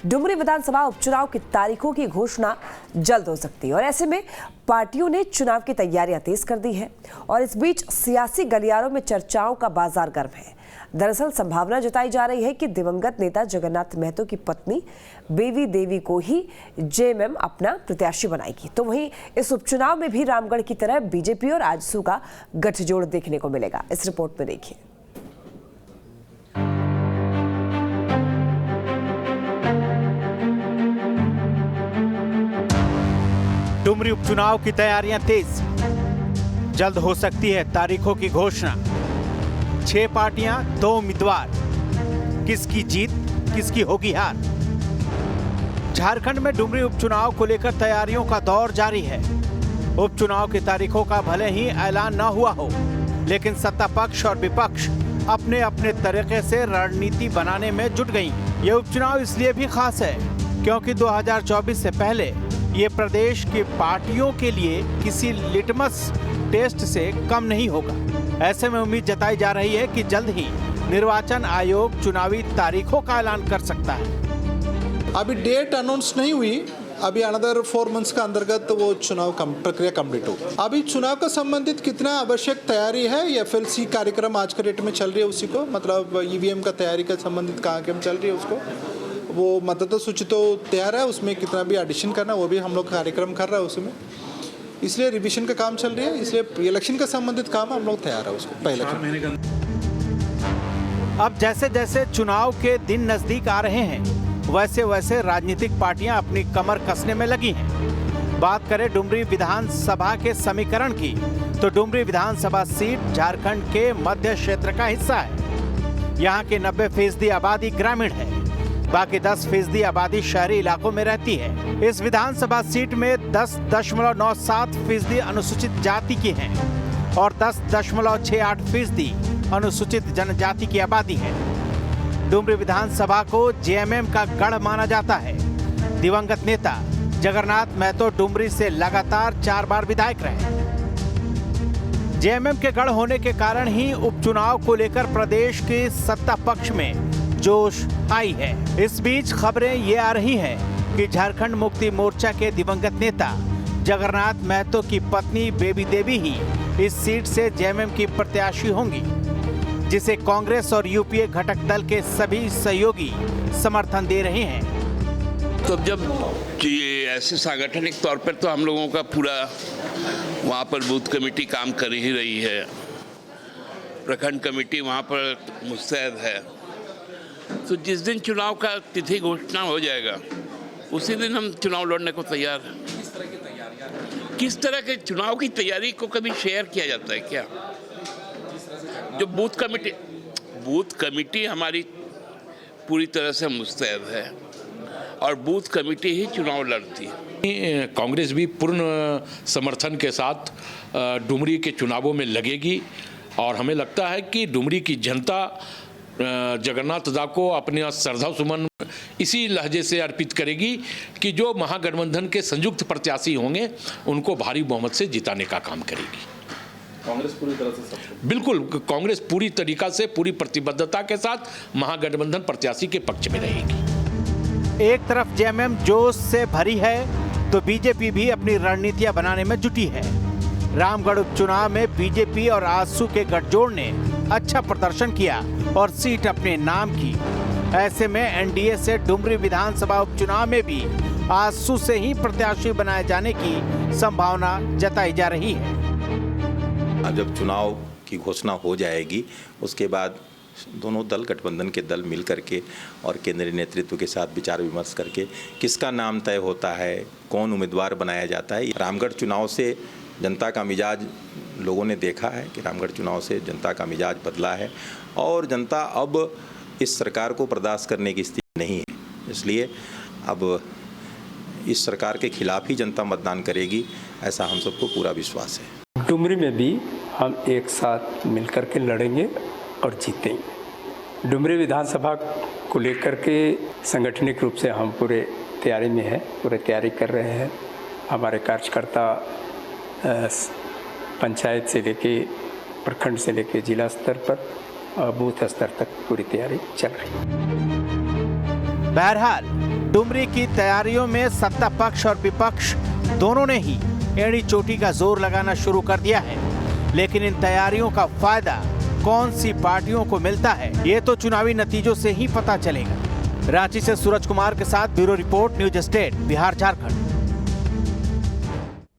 डुमरी विधानसभा उपचुनाव की तारीखों की घोषणा जल्द हो सकती है और ऐसे में पार्टियों ने चुनाव की तैयारियां तेज कर दी है और इस बीच सियासी गलियारों में चर्चाओं का बाजार गर्म है। दरअसल संभावना जताई जा रही है कि दिवंगत नेता जगन्नाथ महतो की पत्नी बेबी देवी को ही जेएमएम अपना प्रत्याशी बनाएगी। तो वहीं इस उपचुनाव में भी रामगढ़ की तरह बीजेपी और आजसू का गठजोड़ देखने को मिलेगा। इस रिपोर्ट में देखिए। डुमरी उपचुनाव की तैयारियां तेज, जल्द हो सकती है तारीखों की घोषणा। 6 पार्टियां, 2 उम्मीदवार, किसकी जीत किसकी होगी हार। झारखंड में डुमरी उपचुनाव को लेकर तैयारियों का दौर जारी है। उपचुनाव की तारीखों का भले ही ऐलान न हुआ हो, लेकिन सत्ता पक्ष और विपक्ष अपने अपने तरीके से रणनीति बनाने में जुट गई। ये उपचुनाव इसलिए भी खास है क्योंकि 2024 से पहले ये प्रदेश की पार्टियों के लिए किसी लिटमस टेस्ट से कम नहीं होगा। ऐसे में उम्मीद जताई जा रही है कि जल्द ही निर्वाचन आयोग चुनावी तारीखों का ऐलान कर सकता है। अभी डेट अनाउंस नहीं हुई, अभी अनदर 4 मंथ्स का अंतर्गत वो चुनाव प्रक्रिया कंप्लीट होगी। अभी चुनाव का संबंधित कितना आवश्यक तैयारी है, एफएलसी कार्यक्रम आज के डेट में चल रही है, उसी को मतलब ईवीएम का तैयारी का संबंधित काम चल रही है, उसको वो मतदाता सूची तो तैयार है, उसमें कितना भी एडिशन करना वो भी हम लोग कार्यक्रम कर रहे हैं उसमें, इसलिए रिविजन का काम चल रही है, इसलिए इलेक्शन का संबंधित काम हम लोग तैयार है उसको पहले। अब जैसे जैसे चुनाव के दिन नजदीक आ रहे हैं, वैसे वैसे राजनीतिक पार्टियां अपनी कमर कसने में लगी हैं। बात करें डुमरी विधानसभा के समीकरण की, तो डुमरी विधानसभा सीट झारखंड के मध्य क्षेत्र का हिस्सा है। यहाँ की 90% आबादी ग्रामीण है, बाकी 10% आबादी शहरी इलाकों में रहती है। इस विधानसभा सीट में 10.97% अनुसूचित जाति की हैं और 10.68% अनुसूचित जनजाति की आबादी है। डुमरी विधानसभा को जेएमएम का गढ़ माना जाता है। दिवंगत नेता जगन्नाथ महतो डुमरी से लगातार 4 बार विधायक रहे। जेएमएम के गढ़ होने के कारण ही उपचुनाव को लेकर प्रदेश के सत्ता पक्ष में जोश आई है। इस बीच खबरें ये आ रही हैं कि झारखंड मुक्ति मोर्चा के दिवंगत नेता जगन्नाथ महतो की पत्नी बेबी देवी ही इस सीट से जेएमएम की प्रत्याशी होंगी, जिसे कांग्रेस और यूपीए घटक दल के सभी सहयोगी समर्थन दे रहे हैं। तो जब ये ऐसे सांगठनिक तौर पर तो हम लोगों का पूरा वहाँ पर बूथ कमेटी काम कर ही रही है, प्रखंड कमेटी वहाँ पर मुस्तैद है। तो जिस दिन चुनाव का तिथि घोषणा हो जाएगा उसी दिन हम चुनाव लड़ने को तैयार हैं। किस तरह के चुनाव की तैयारी को कभी शेयर किया जाता है क्या? जो बूथ कमेटी हमारी पूरी तरह से मुस्तैद है और बूथ कमेटी ही चुनाव लड़ती है। कांग्रेस भी पूर्ण समर्थन के साथ डुमरी के चुनावों में लगेगी और हमें लगता है कि डुमरी की जनता जगन्नाथ दा को अपने श्रद्धा सुमन इसी लहजे से अर्पित करेगी कि जो महागठबंधन के संयुक्त प्रत्याशी होंगे उनको भारी बहुमत से जिताने का काम करेगी। कांग्रेस पूरी तरह से बिल्कुल, कांग्रेस पूरी तरीका से पूरी प्रतिबद्धता के साथ महागठबंधन प्रत्याशी के पक्ष में रहेगी। एक तरफ जेएमएम जोश से भरी है तो बीजेपी भी अपनी रणनीतियां बनाने में जुटी है। रामगढ़ उपचुनाव में बीजेपी और आजसू के गठजोड़ ने अच्छा प्रदर्शन किया और सीट अपने नाम की। ऐसे में एनडीए से डुमरी विधानसभा उपचुनाव में भी आजसू से ही प्रत्याशी बनाए जाने की संभावना जताई जा रही है। जब चुनाव की घोषणा हो जाएगी उसके बाद दोनों दल, गठबंधन के दल मिल करके और केंद्रीय नेतृत्व के साथ विचार विमर्श करके किसका नाम तय होता है, कौन उम्मीदवार बनाया जाता है। रामगढ़ चुनाव से जनता का मिजाज लोगों ने देखा है कि रामगढ़ चुनाव से जनता का मिजाज बदला है और जनता अब इस सरकार को बर्दाश्त करने की स्थिति नहीं है, इसलिए अब इस सरकार के खिलाफ ही जनता मतदान करेगी, ऐसा हम सबको पूरा विश्वास है। डुमरी में भी हम एक साथ मिलकर के लड़ेंगे और जीतेंगे। डुमरी विधानसभा को लेकर के संगठनिक रूप से हम पूरे तैयारी में हैं, पूरे तैयारी कर रहे हैं। हमारे कार्यकर्ता पंचायत से लेके प्रखंड से लेके जिला स्तर पर बूथ स्तर तक पूरी तैयारी चल रही है। बहरहाल डुमरी की तैयारियों में सत्ता पक्ष और विपक्ष दोनों ने ही एड़ी चोटी का जोर लगाना शुरू कर दिया है, लेकिन इन तैयारियों का फायदा कौन सी पार्टियों को मिलता है, ये तो चुनावी नतीजों से ही पता चलेगा। रांची से सूरज कुमार के साथ bureau report, news state, Bihar Jharkhand.